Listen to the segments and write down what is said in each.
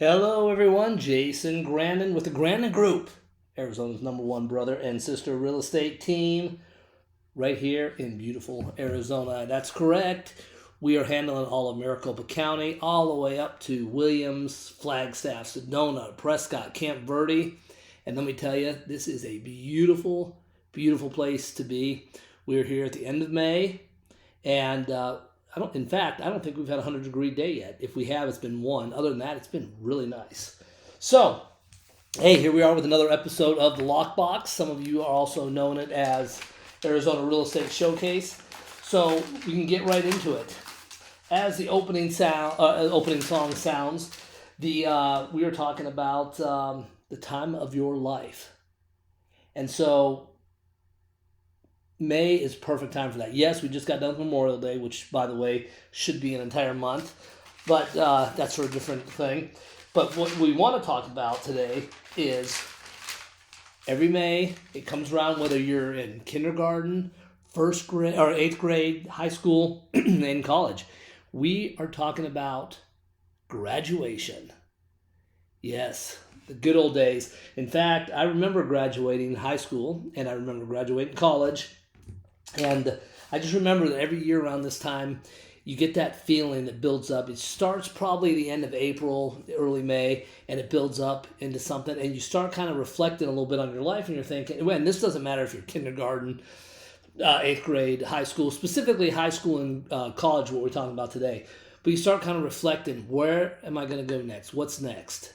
Hello, everyone. Jason Grandon with the Grandon Group, Arizona's #1 brother and sister real estate team, right here in beautiful Arizona. That's correct. We are handling all of Maricopa County, all the way up to Williams, Flagstaff, Sedona, Prescott, Camp Verde. And let me tell you, this is a beautiful, beautiful place to be. We're here at the end of May, and I don't think we've had a 100-degree day yet. If we have, it's been one. Other than that, it's been really nice. So, hey, here we are with another episode of The Lockbox. Some of you are also known it as Arizona Real Estate Showcase. So we can get right into it. As the opening song sounds, we are talking about the time of your life, and so May is perfect time for that. Yes, we just got done with Memorial Day, which, by the way, should be an entire month, but that's for a different thing. But what we want to talk about today is every May, it comes around whether you're in kindergarten, first grade, or 8th grade, high school, and college. We are talking about graduation. Yes, the good old days. In fact, I remember graduating high school, and I remember graduating college. And I just remember that every year around this time, you get that feeling that builds up. It starts probably the end of April, early May, and it builds up into something. And you start kind of reflecting a little bit on your life, and you're thinking, and this doesn't matter if you're kindergarten, 8th grade, high school, specifically high school and college, what we're talking about today. But you start kind of reflecting, where am I going to go next? What's next?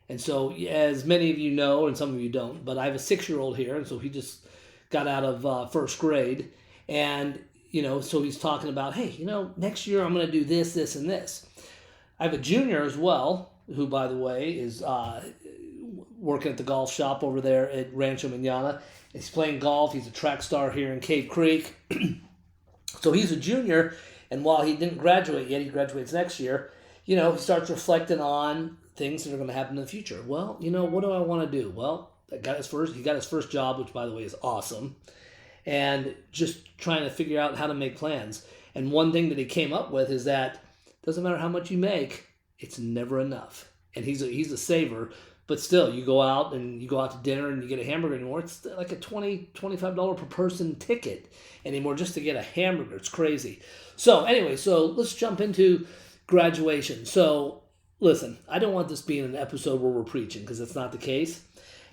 And so, as many of you know, and some of you don't, but I have a 6-year-old here, and so he just got out of first grade. And, so he's talking about, hey, next year I'm going to do this, this, and this. I have a junior as well, who, by the way, is working at the golf shop over there at Rancho Manana. He's playing golf. He's a track star here in Cave Creek. So he's a junior, and while he didn't graduate yet, he graduates next year, he starts reflecting on things that are going to happen in the future. Well, what do I want to do? Well, he got his first job, which, by the way, is awesome. And just trying to figure out how to make plans. And one thing that he came up with is that it doesn't matter how much you make, it's never enough. And he's a saver, but still, you go out to dinner and you get a hamburger anymore. It's like a $25 per person ticket anymore just to get a hamburger. It's crazy. So anyway, let's jump into graduation. So listen, I don't want this being an episode where we're preaching, because that's not the case.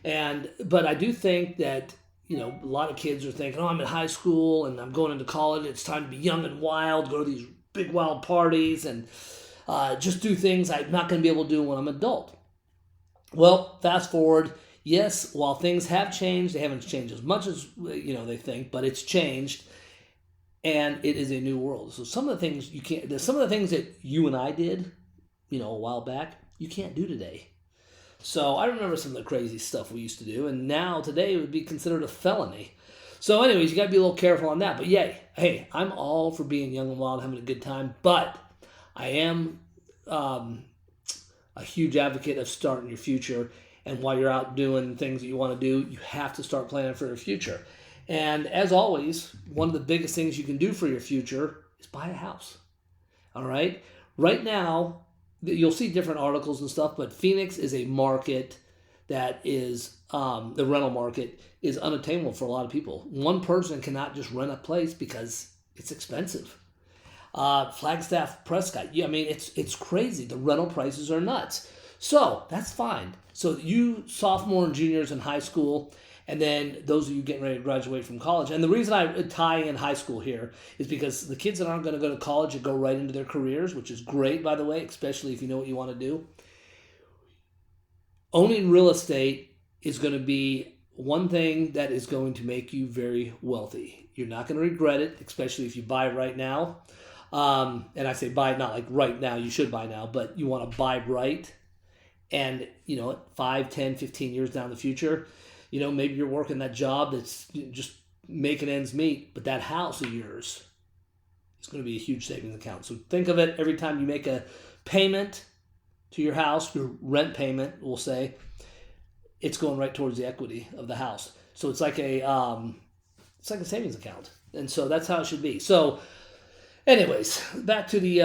But I do think that a lot of kids are thinking, I'm in high school and I'm going into college. It's time to be young and wild, go to these big wild parties and just do things I'm not going to be able to do when I'm an adult. Well, fast forward. Yes, while things have changed, they haven't changed as much as they think, but it's changed, and it is a new world. So some of the things that you and I did, a while back, you can't do today. So I remember some of the crazy stuff we used to do, and now today it would be considered a felony. So anyways, you got to be a little careful on that. But hey, I'm all for being young and wild, having a good time, but I am a huge advocate of starting your future. And while you're out doing things that you want to do, you have to start planning for your future. And as always, one of the biggest things you can do for your future is buy a house. All right? Right now, you'll see different articles and stuff, but Phoenix is a market that is, the rental market is unattainable for a lot of people. One person cannot just rent a place because it's expensive. Flagstaff, Prescott, it's crazy. The rental prices are nuts. So that's fine. So you sophomore and juniors in high school, and then those of you getting ready to graduate from college. And the reason I tie in high school here is because the kids that aren't going to go to college and go right into their careers, which is great, by the way, especially if you know what you want to do. Owning real estate is going to be one thing that is going to make you very wealthy. You're not going to regret it, especially if you buy right now. And I say buy, not like right now, you should buy now, but you want to buy right. And, 5, 10, 15 years down the future, maybe you're working that job that's just making ends meet, but that house of yours is going to be a huge savings account. So think of it every time you make a payment to your house, your rent payment, we'll say, it's going right towards the equity of the house. So it's like a savings account. And so that's how it should be. So Anyways, back to the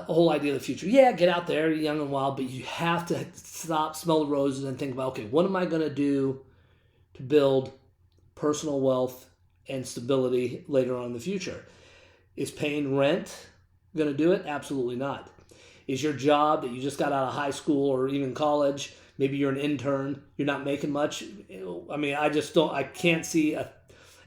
whole idea of the future. Yeah, get out there, you're young and wild, but you have to stop, smell the roses, and think about, okay, what am I going to do to build personal wealth and stability later on in the future? Is paying rent going to do it? Absolutely not. Is your job that you just got out of high school or even college, maybe you're an intern, you're not making much? I mean, I can't see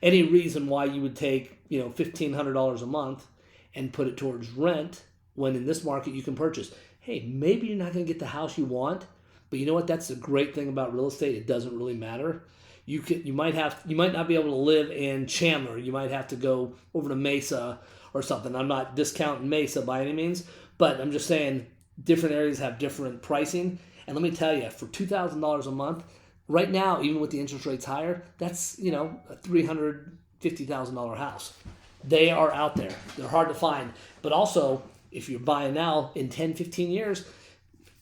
any reason why you would take, $1,500 a month and put it towards rent when in this market you can purchase. Hey, maybe you're not going to get the house you want, but you know what? That's the great thing about real estate. It doesn't really matter. You might not be able to live in Chandler. You might have to go over to Mesa or something. I'm not discounting Mesa by any means, but I'm just saying different areas have different pricing. And let me tell you, for $2,000 a month, right now, even with the interest rates higher, that's, a $350,000 house. They are out there. They're hard to find. But also, if you're buying now in 10, 15 years,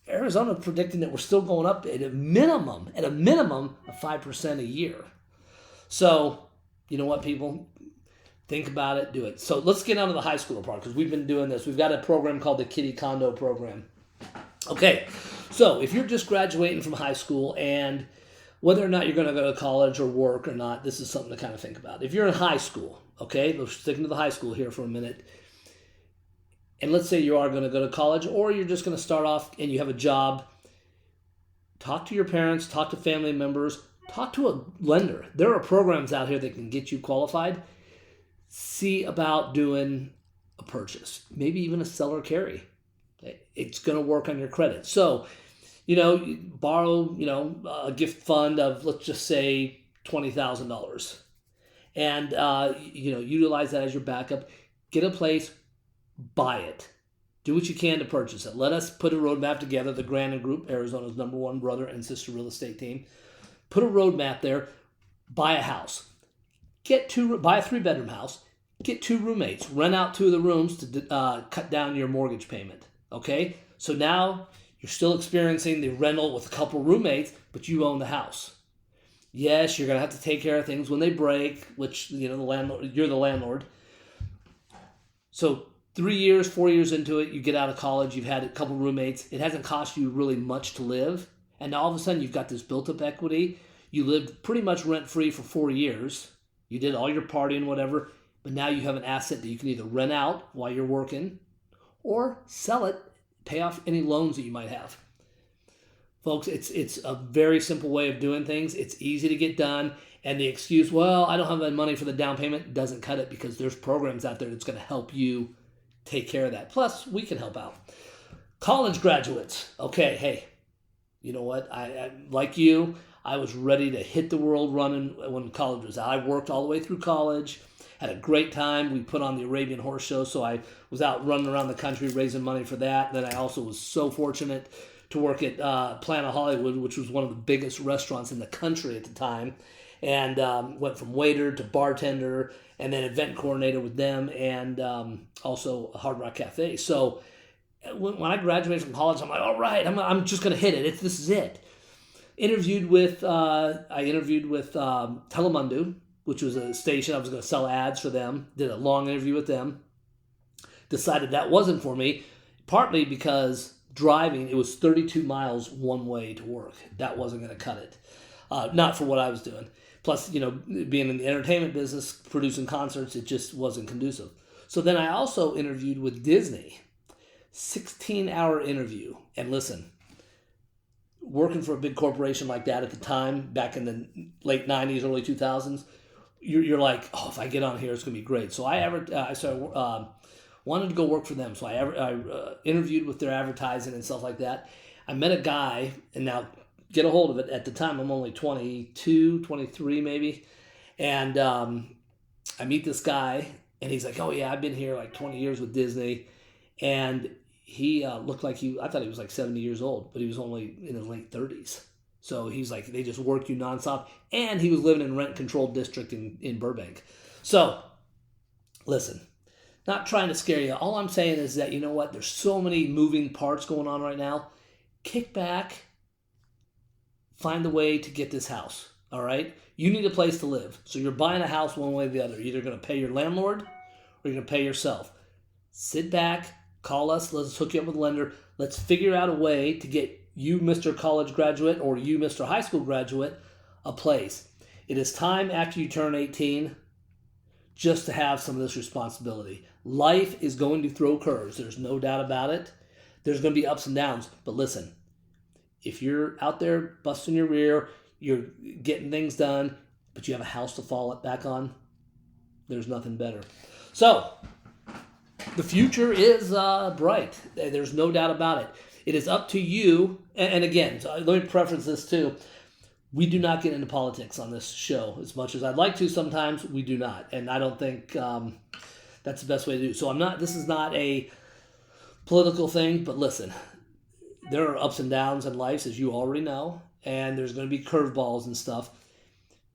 Arizona predicting that we're still going up at a minimum of 5% a year. So, you know what, people? Think about it, do it. So let's get on to the high school part, because we've been doing this. We've got a program called the Kitty Condo Program. Okay, so if you're just graduating from high school, and whether or not you're going to go to college or work or not, this is something to kind of think about. If you're in high school, okay, we're sticking to the high school here for a minute, and let's say you are going to go to college, or you're just going to start off and you have a job, talk to your parents, talk to family members, talk to a lender. There are programs out here that can get you qualified. See about doing a purchase, maybe even a seller carry. It's going to work on your credit. So, you borrow, a gift fund of, let's just say, $20,000. And, utilize that as your backup. Get a place, buy it. Do what you can to purchase it. Let us put a roadmap together, the GRANDON Group, Arizona's #1 brother and sister real estate team. Put a roadmap there, buy a house. Buy a 3-bedroom house, get 2 roommates, rent out 2 of the rooms to cut down your mortgage payment, okay? So now you're still experiencing the rental with a couple roommates, but you own the house. Yes, you're going to have to take care of things when they break, which, the landlord, you're the landlord. So 3 years, 4 years into it, you get out of college, you've had a couple roommates, it hasn't cost you really much to live, and all of a sudden you've got this built-up equity. You lived pretty much rent-free for 4 years. You did all your partying, whatever, but now you have an asset that you can either rent out while you're working or sell it, pay off any loans that you might have. Folks, it's a very simple way of doing things. It's easy to get done, and the excuse, well, I don't have the money for the down payment, doesn't cut it, because there's programs out there that's going to help you take care of that. Plus, we can help out. College graduates, okay, hey, you know what? I like you, I was ready to hit the world running when college was out. I worked all the way through college, had a great time. We put on the Arabian Horse Show, so I was out running around the country raising money for that. Then I also was so fortunate to work at Planet Hollywood, which was one of the biggest restaurants in the country at the time, and went from waiter to bartender, and then event coordinator with them, and also a Hard Rock Cafe. So when I graduated from college, I'm like, all right, I'm just going to hit it. This is it. I interviewed with Telemundo, which was a station. I was going to sell ads for them. Did a long interview with them. Decided that wasn't for me, partly because driving, it was 32 miles one way to work. That wasn't going to cut it. Not for what I was doing. Plus, being in the entertainment business, producing concerts, it just wasn't conducive. So then I also interviewed with Disney. 16-hour interview. And listen, working for a big corporation like that at the time, back in the late 90s, early 2000s, you're like, oh, if I get on here, it's going to be great. So I wanted to go work for them. So I interviewed with their advertising and stuff like that. I met a guy, and now get a hold of it. At the time, I'm only 22, 23 maybe. And I meet this guy, and he's like, oh, yeah, I've been here like 20 years with Disney. And he looked like I thought he was like 70 years old, but he was only in his late 30s. So he's like, they just work you nonstop. And he was living in a rent-controlled district in Burbank. So, listen, not trying to scare you. All I'm saying is that, you know what? There's so many moving parts going on right now. Kick back. Find a way to get this house, all right? You need a place to live. So you're buying a house one way or the other. You're either going to pay your landlord or you're going to pay yourself. sit back, call us, let's hook you up with a lender. Let's figure out a way to get you, Mr. College graduate, or you, Mr. High School graduate, a place. It is time after you turn 18 just to have some of this responsibility. Life is going to throw curves. There's no doubt about it. There's going to be ups and downs. But listen, if you're out there busting your rear, you're getting things done, but you have a house to fall back on, there's nothing better. So, the future is bright. There's no doubt about it. It is up to you. And again, so let me preface this too. We do not get into politics on this show as much as I'd like to. Sometimes we do not. And I don't think that's the best way to do it. So this is not a political thing, but listen, there are ups and downs in life, as you already know, and there's going to be curveballs and stuff.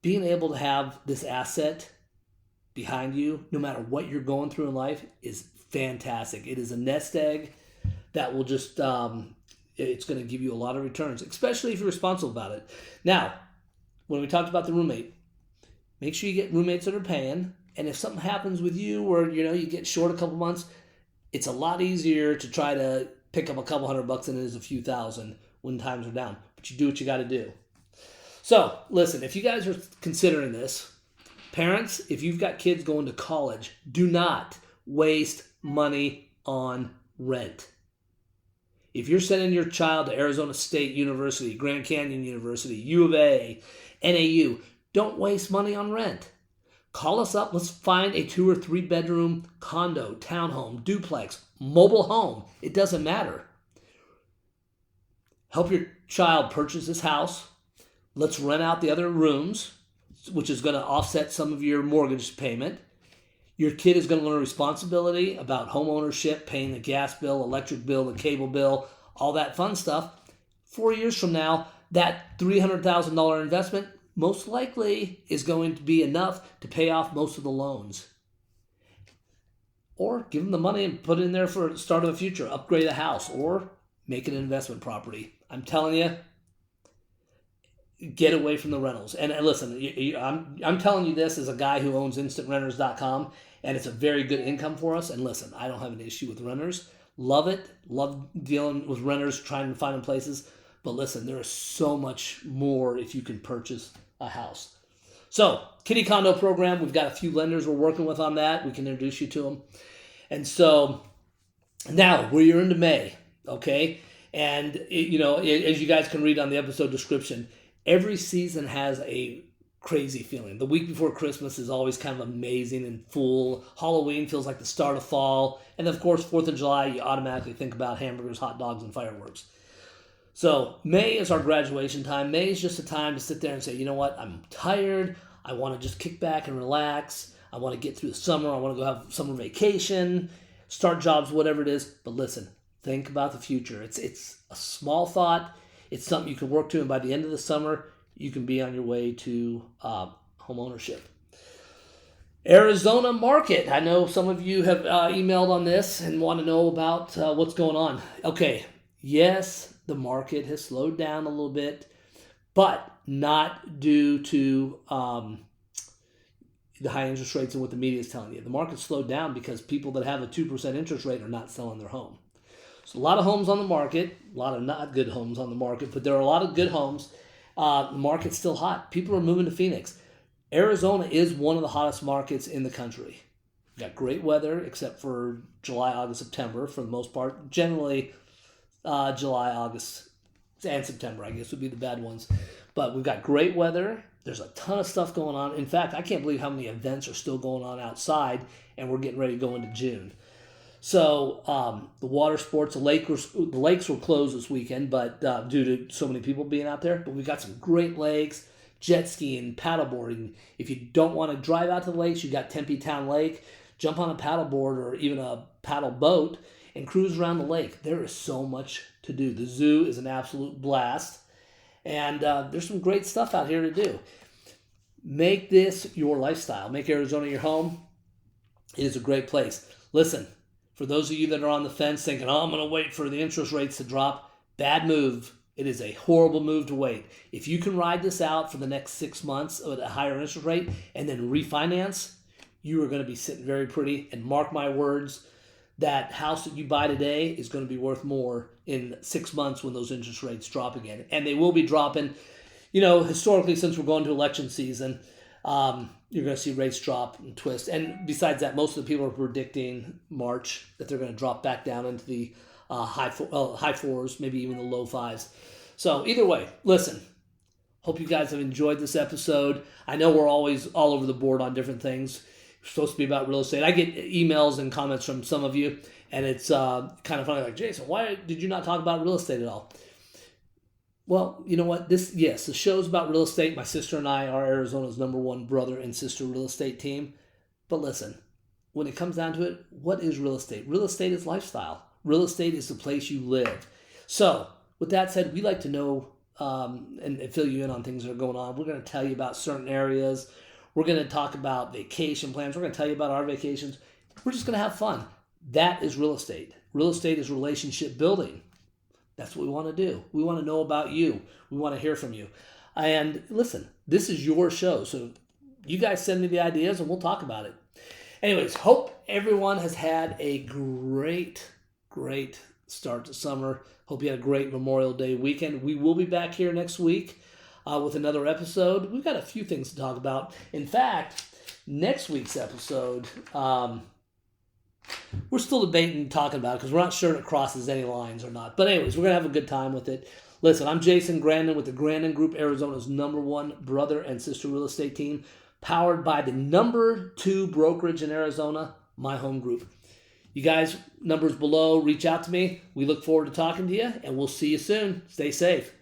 Being able to have this asset behind you, no matter what you're going through in life, is fantastic. It is a nest egg that will just, it's going to give you a lot of returns, especially if you're responsible about it. Now, when we talked about the roommate, make sure you get roommates that are paying. And if something happens with you or, you get short a couple months, it's a lot easier to try to pick up a couple $100 than it is a few thousand when times are down. But you do what you got to do. So, listen, if you guys are considering this, parents, if you've got kids going to college, do not waste money on rent. If you're sending your child to Arizona State University, Grand Canyon University, U of A, NAU, don't waste money on rent. Call us up. Let's find a 2 or 3 bedroom condo, townhome, duplex, mobile home. It doesn't matter. Help your child purchase this house. Let's rent out the other rooms, which is going to offset some of your mortgage payment. Your kid is going to learn responsibility about home ownership, paying the gas bill, electric bill, the cable bill, all that fun stuff. 4 years from now, that $300,000 investment most likely is going to be enough to pay off most of the loans. Or give them the money and put it in there for the start of the future. Upgrade a house or make it an investment property. I'm telling you, get away from the rentals. And listen, I'm telling you this as a guy who owns instantrenters.com, and it's a very good income for us. And listen, I don't have an issue with renters. Love it. Love dealing with renters, trying to find them places. But listen, there is so much more if you can purchase a house. So, Kitty Condo Program, we've got a few lenders we're working with on that. We can introduce you to them. And so, now we're into May, okay? And, as you guys can read on the episode description, every season has a crazy feeling. The week before Christmas is always kind of amazing and full. Halloween feels like the start of fall. And of course, 4th of July, you automatically think about hamburgers, hot dogs, and fireworks. So May is our graduation time. May is just a time to sit there and say, you know what, I'm tired. I want to just kick back and relax. I want to get through the summer. I want to go have summer vacation, start jobs, whatever it is. But listen, think about the future. It's a small thought. It's something you can work to, and by the end of the summer, you can be on your way to home ownership. Arizona market. I know some of you have emailed on this and want to know about what's going on. Okay, yes, the market has slowed down a little bit, but not due to the high interest rates and what the media is telling you. The market slowed down because people that have a 2% interest rate are not selling their home. So a lot of homes on the market, a lot of not good homes on the market, but there are a lot of good homes. The market's still hot. People are moving to Phoenix. Arizona is one of the hottest markets in the country. We've got great weather, except for July, August, September for the most part. Generally, July, August, and September, I guess, would be the bad ones. But we've got great weather. There's a ton of stuff going on. In fact, I can't believe how many events are still going on outside, and we're getting ready to go into June. So the water sports, the lakes were closed this weekend, but due to so many people being out there. But we've got some great lakes, jet skiing, paddleboarding. If you don't want to drive out to the lakes, you got Tempe Town Lake. Jump on a paddleboard or even a paddle boat and cruise around the lake. There is so much to do. The zoo is an absolute blast, and there's some great stuff out here to do. Make this your lifestyle. Make Arizona your home. It is a great place. Listen. For those of you that are on the fence thinking, I'm going to wait for the interest rates to drop, bad move. It is a horrible move to wait. If you can ride this out for the next 6 months at a higher interest rate and then refinance, you are going to be sitting very pretty. And mark my words, that house that you buy today is going to be worth more in 6 months when those interest rates drop again. And they will be dropping. Historically, since we're going to election season, you're going to see rates drop and twist. And besides that, most of the people are predicting March that they're going to drop back down into the high fours, maybe even the low fives. So either way, listen, hope you guys have enjoyed this episode. I know we're always all over the board on different things. It's supposed to be about real estate. I get emails and comments from some of you, and it's kind of funny, like, Jason, why did you not talk about real estate at all? Well, you know what? The show's about real estate. My sister and I are Arizona's #1 brother and sister real estate team. But listen, when it comes down to it, what is real estate? Real estate is lifestyle. Real estate is the place you live. So, with that said, we like to know and fill you in on things that are going on. We're going to tell you about certain areas. We're going to talk about vacation plans. We're going to tell you about our vacations. We're just going to have fun. That is real estate. Real estate is relationship building. That's what we want to do. We want to know about you. We want to hear from you. And listen, this is your show. So you guys send me the ideas and we'll talk about it. Anyways, hope everyone has had a great start to summer. Hope you had a great Memorial Day weekend. We will be back here next week with another episode. We've got a few things to talk about. In fact, next week's episode, we're still debating talking about it because we're not sure it crosses any lines or not. But anyways, we're going to have a good time with it. Listen, I'm Jason Grandon with the Grandon Group, Arizona's #1 brother and sister real estate team, powered by the #2 brokerage in Arizona, My Home Group. You guys, numbers below, reach out to me. We look forward to talking to you, and we'll see you soon. Stay safe.